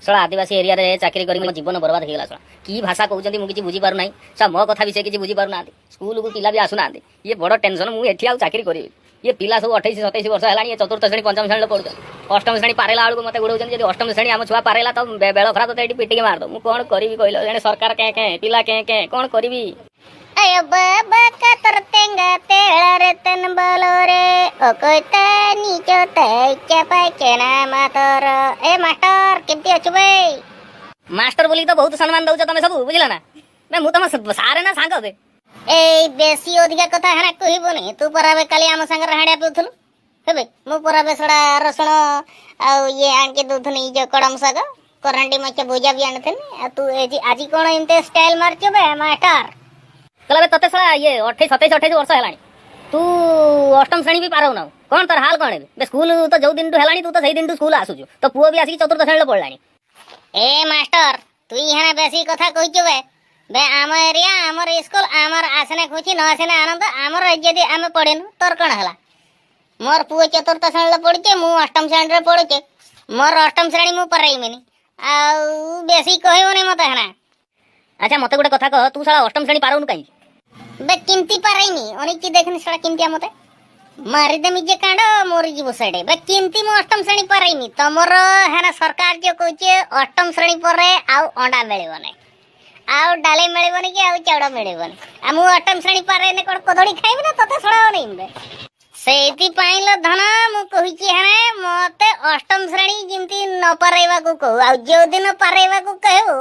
शला आदिवासी area रे चाकरी करी जीवन बर्बाद हो गला। की भाषा कहते मुझे बुझी पार ना सा मो कथा भी से किसी बुझी पार ना स्कूल को पिला भी आसुना ये बड़ टेंशन मुझे एठी चाकरी करी ये पिला सब 28-27 वर्ष है चतुर्थ श्रेणी पंचम श्रेणी पढ़ुन अष्टम श्रेणी पारेला बेलू मत गोड़े अष्टम श्रेणी आम छुआ पारेला तो बेल खराब तो ये पिटिके मारद मुझे कौन करी कहल सरकार क्या पिला क्या कौन करी अयो बाबा कतर तेंगा तेलरे तन बलोरे ओ कोइते नीचो ते चपाय केना मातर ए मास्टर केमती अछु बे मास्टर बोली तो बहुत सम्मान दउछ तमे सब बुझला ना मैं मु तम सारे ना सांग दे ए बेसी अधिका कथा हना कहिबोनी तू पराबे काली आम संग हाड़िया पिउथलु हेबे मु पराबे सडा रसुण आ ये आनके दूथनी जो कड़म साग करंडी मचे भुजा भी आनथनी आ तू आजी कोन इनते स्टाइल मारचो बे मास्टर कहला तते सला ये 28-27 वर्ष हेलानी तू अष्टम श्रेणी भी पारौ ना कौन तर हाल कौन है बे स्कूल तो जो दिन हेलानी तू तो सही दिन स्कूल आसुजु तो पुओ भी आसी चतुर्थ श्रेणी पढ़लानी ए मास्टर तू इहाना बेसी कथा कहिचो बे आम एरिया आमर स्कूल आमर आसने खुशी न आसने आनंद आमर यदि आम पढ़ेनु तोर कौन है मोर पुओ चतुर्थ श्रेणी पढ़ुचे मु अष्टम श्रेणी पढ़ुचे मोर अष्टम श्रेणी मु पढ़ाइमिनी आ बेसी कहबोनी मत हेना। अच्छा मत गोटे कथा कह तू साला अष्टम श्रेणी पारौनु कहीं बे किमती पाराइनी अनिकी देखनी साला किमती मते मारी देमी जे कांड मोर जीव साइडे बे किमती मु अष्टम श्रेणी पाराइनी तमर हेना सरकार जो कहचे अष्टम श्रेणी परे आउ अंडा मिलबने आउ डाले मिलबने कि आउ चाउडा मिलबने आ मु अष्टम श्रेणी पारेने कोन कदड़ी खाइबे ना तते सडा नहीं बे सेति पाइल धन मु कहिची हेने मते अष्टम श्रेणी जिमती न पारेबा को कहू आ जो दिन पारेबा को कहू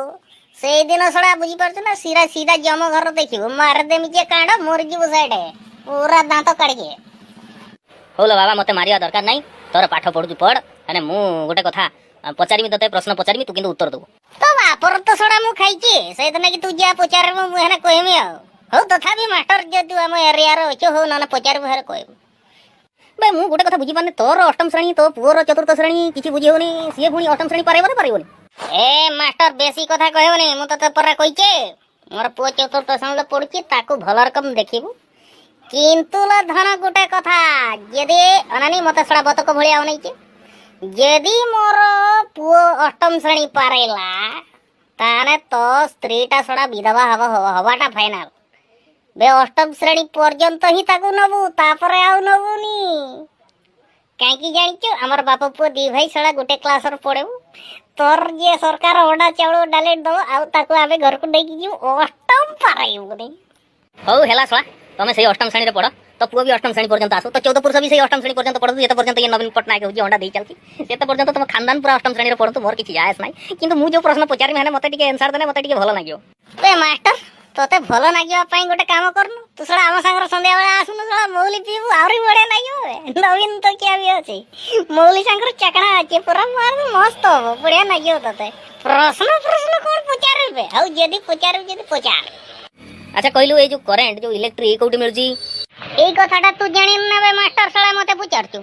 से दिन सड़ा बुझी पारछ ना सीधा सीधा जम घर देखिबो मार देमी जे कांड मोर जीव साइडे पूरा दांत काढिए होलो बाबा मते मारिया दरकार नहीं तोर पाठ पढु पढ़ अने मु गोटे कथा पचारिमी तते प्रश्न पचारिमी तू किंतु उत्तर दबो तो बापर तो सड़ा मु खाइची से दिन कि तू जा पचार मु हेना कहमी हो तथापि मास्टर जे तू हम एरिया रो छो हो ना पचार हेर कहबो बे मु गोटे कथा बुझी पाने तोर अष्टम श्रेणी तो पुओर चतुर्थ श्रेणी किछि बुझी होनी सिए पुनी अष्टम श्रेणी पारेबोनी ए मास्टर बेसी कथा कहबोनी मु तते परा कहिचे मोर पुओ चतुर्थ श्रेणी पढुची ताको भल रकम देखिबो किंतु ल धन गोटे कथा यदि अनानी मते सड़ा बतक भलिया होनैचे यदि मोर पुओ अष्टम श्रेणी पारेला ताने तो स्त्रीटा सड़ा विधवा हवाटा फाइनल बे अष्टम श्रेणी पर्यंत ही ताको नबु तापरे आउ नबुनी काई जानिचो हमर बाप पुओ दी भाई सड़ा गोटे क्लास र पढेबु तोर जे सरकार ओडा चावल डालेट दो आउ ताको आबे घर को डेकी जीव अष्टम पाराइबो नै हो हेला सळा तमे सही अष्टम श्रेणी रे पढ तो पुओ भी अष्टम श्रेणी पर्यंत आसो तो 14 पुरुष भी सही अष्टम श्रेणी पर्यंत पढु एत पर्यंत ये नवीन पटनायक होजी ओंडा देई चलती एत पर्यंत तुम खानदान पूरा अष्टम श्रेणी रे पढु मोर किछि जायस नै किंतु मु जो प्रश्न पचारि माने मते टिके आंसर देने मते टिके भलो लागियो बे मास्टर तोते भलो लागियो पई गोटे काम करनु तू सळा आम संगर संध्या बेला आसुनु सळा मौली पीबू आउरी बडे लागियो नवीन तो क्या भी अछि मौली संगर चकणा अछि पूरा मार मस्त हो बढ़िया लागियो तोते प्रश्न कोन पचारबे हौ यदि पचार अच्छा कहलु ए जो करंट जो इलेक्ट्रिक कोठी मिलजी ए कथाटा तू जानि ना बे मास्टर सळा मते पचारचू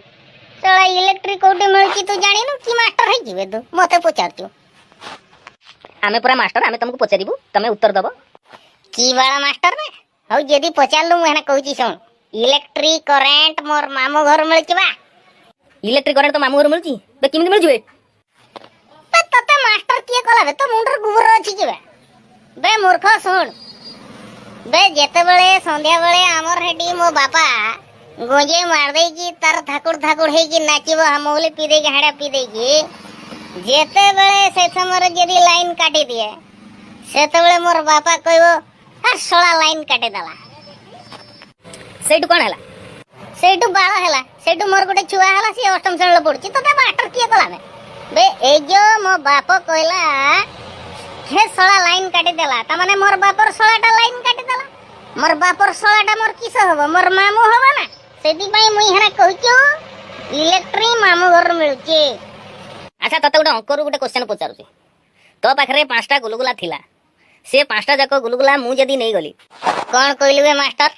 सळा इलेक्ट्रिक कोठी मिलची तू जानि न की मास्टर है जीवे तू मते पचारचू आमे पूरा मास्टर आमे तुमको पचारिबु तमे उत्तर दबो की वाला मास्टर ने हौ यदि पचारलु मु हेना कहूची सुन इलेक्ट्रिक करंट मोर मामू घर मिलची बा इलेक्ट्रिक करंट तो मामू घर मिलची बे किमिति मिलजुए बे तते मास्टर किए कला बे तो मुंडर गुबर अछि कि बे मूर्ख सुन बे जेते बेले संध्या बेले हमर हेडी मो बापा गोजे मार दे की तार ठाकुर हे की नाचिबो हमौली पी दे की हाडा पी दे की जेते बेले से समय यदि लाइन काटी दिए सेते बेले मोर बापा कहबो आ सोला लाइन काटे दला सेटु कोन हला सेटु बाळ हला सेटु मोर गोटे छुआ हला से अष्टम श्रेणी पढुची तते मास्टर किए कला बे ए जो मो बाप कहला हे सोला लाइन काटी देला त माने मोर बापर सोलाटा लाइन काटी देला मोर बापर सोलाटा मोर किस होबो मोर मामू होबो ना सेति पई मुई हना कहूचो इलेक्ट्रिक मामू घर मिलची। अच्छा तते गोटे अंकरु गोटे क्वेश्चन पचारुची तो पाखरे पांचटा गुलगुला थिला से पांचटा जाक गुलगुला मु जदी नै गली कोन कहलु बे मास्टर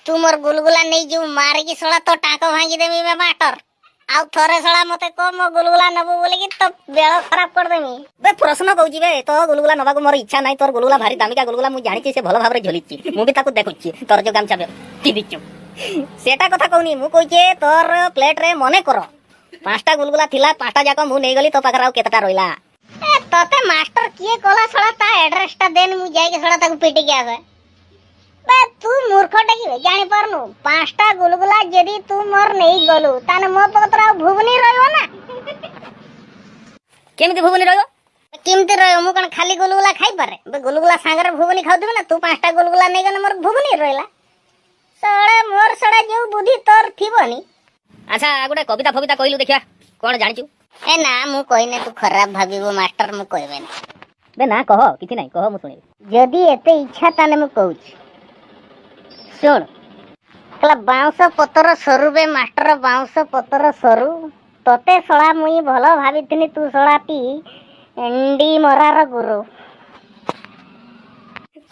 तू मोर गुलगुला नै जो मार की सोला तो टाको भांगी देमी बे मास्टर आउ थरे सळा मते को मो गुलगुला नबो बोले की तो बेळ खराब कर देमी बे प्रश्न कहूची बे तो गुलगुला नबा को मोर इच्छा नै तोर गुलगुला भारी दामिका गुलगुला मु जानि छी से भलो भाबरे झोलिची मु भी ताको देखुची तोर जो गामछा बे ती दिचू सेटा कथा कहूनी मु कहूचे तोर प्लेट रे मने करो पांचटा गुलगुला थिला पांचटा जाक मु नै गली तो पाखरा केतटा रोइला ए तते मास्टर किए कला सळा ता एड्रेस ता देन मु जाई के सळा ताको पिटी के आसे बे तू मूर्ख टकी जानि परनु पांचटा गुलगुला जदी तू मोर नहीं गलु ताने मो पकतरा भुवनी रहयो ना केमिति भुवनी रहयो किमती रहयो मु कण खाली गुलगुला खाई पारे बे गुलगुला सांगरे भुवनी खाउदिबे ना तू पांचटा गुलगुला नै गने मोर भुवनी रहला सळा मोर सळा जेउ बुद्धि तोर थिबनी अच्छा गोटे कविता फविता कहलु देखिया कोन जानिचु ए ना मु कहने तू खराब भाबिबो मास्टर मु कहबे ना बे ना कह किछि नै कह मु सुनि जदी एते इच्छा ताने मु कहूछ सुन कला बाउंस पतर सरू बे मास्टर बाउंस पतर सरू तते सळा मुई भलो भाबिथिनी तू सळा टी एंडी मरार गुरु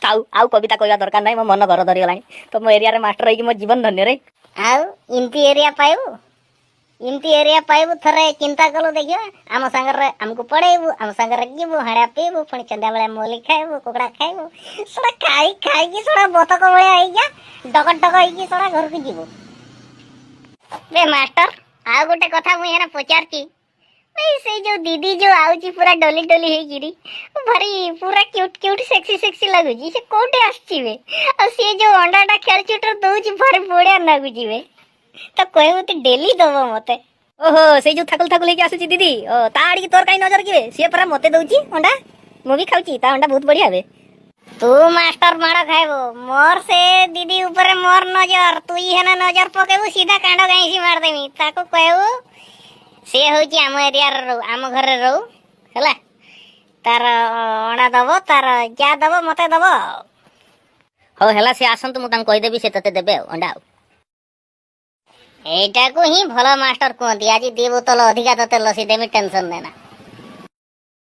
ताऊ आउ कविता कहया दरकार नै मो मन घर धरि गलानी तो मो एरिया रे मास्टर रही कि मो जीवन धन्य रे आउ इमती एरिया पाइबू थरे चिंता कलो देखियो आम संगर हमको पढ़ेबू आम संगर जीबू हाड़ा पीबू पुणी चंदा बेला मोली खाइबू कुकड़ा खाइबू सड़ा खाई खाई की सड़ा बतक भलिया आई जा डक डक होई सड़ा घर को जीबू बे मास्टर आ गोटे कथा मुई हेना पचारची भाई से जो दीदी जो आउची पूरा डोली डोली हेई गिरी भारी पूरा क्यूट क्यूट सेक्सी सेक्सी लागुची से कोटे आछी बे आ से जो अंडाटा खेल चुटर दउची भारी बढ़िया लागुची बे तो कहबू तू डेली दबो मते ओहो से जो थाकल थाकल लेके आसुची दीदी ता आड़ी तोर काई नजर किबे से परा मते दउची अंडा मु भी खाउची ता अंडा बहुत बढ़िया बे तू मास्टर माड़ा खाइबो मोर से दीदी ऊपर मोर नजर तू ही हेना नजर पकेबू सीधा कांडो गाइसी मार देमी ताको कहबू से होची आम एरिया रे रहू आम घर रे रहू हला तार अंडा दबो तार जा दबो मते दबो हो हेला से आसन तो मु तान कहि देबी से तते देबे अंडा एटा को ही भला मास्टर कहती आज दी बोतल अधिका तते लसी देमी टेंशन नेना